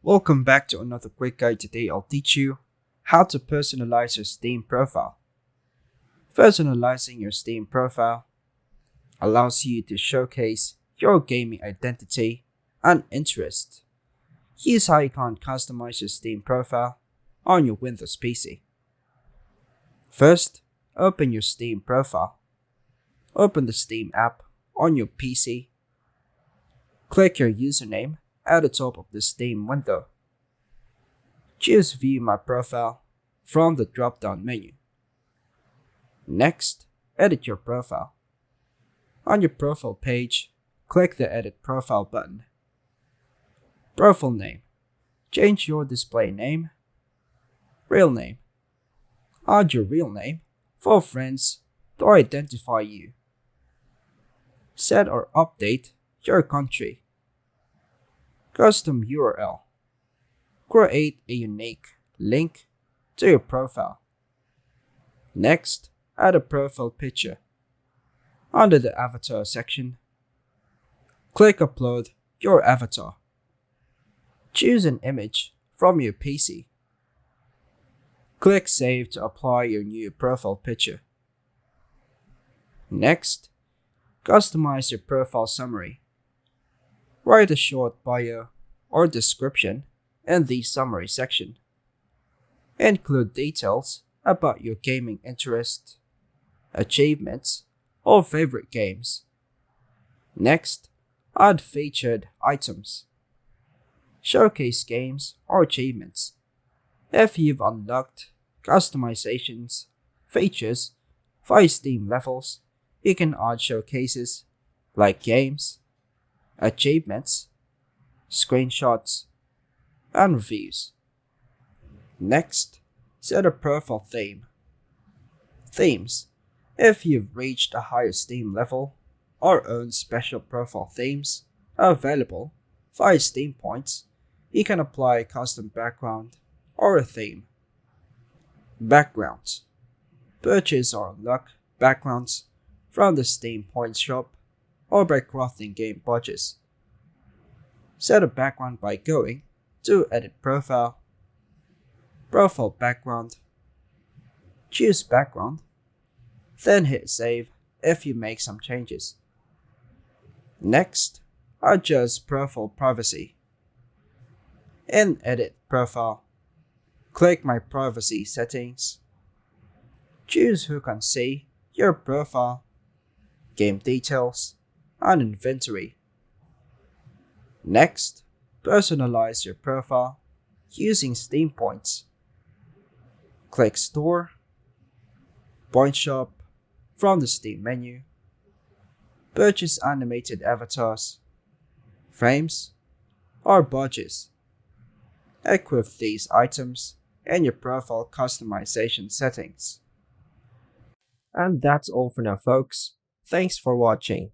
Welcome back to another quick guide. Today I'll teach you how to personalize your Steam profile. Personalizing your Steam profile allows you to showcase your gaming identity and interest. Here's how you can customize your Steam profile on your Windows PC. First, open your Steam profile. Open the Steam app on your PC. Click your username at the top of the Steam window. Choose View My Profile from the drop-down menu. Next, edit your profile. On your profile page, click the Edit Profile button. Profile name. Change your display name. Real name. Add your real name for friends to identify you. Set or update your country. Custom URL. Create a unique link to your profile. Next, add a profile picture. Under the avatar section, click Upload your avatar. Choose an image from your PC. Click Save to apply your new profile picture. Next, customize your profile summary. Write a short bio or description in the summary section. Include details about your gaming interests, achievements, or favorite games. Next, add featured items. Showcase games or achievements. If you've unlocked customizations, features, 5 Steam levels, you can add showcases like games, achievements, screenshots, and reviews. Next, set a profile theme. Themes. If you've reached a higher Steam level or own special profile themes available 5 Steam points, you can apply a custom background or a theme. Backgrounds. Purchase or unlock backgrounds from the Steam Points shop or by crafting game budgets. Set a background by going to Edit Profile, Profile Background, choose Background, then hit Save if you make some changes. Next, adjust Profile Privacy. In Edit Profile, click My Privacy Settings. Choose who can see your profile, game details, and inventory. Next, personalize your profile using Steam points. Click Store, Point Shop from the Steam menu. Purchase animated avatars, frames, or badges. Equip these items in your profile customization settings. And that's all for now, folks. Thanks for watching.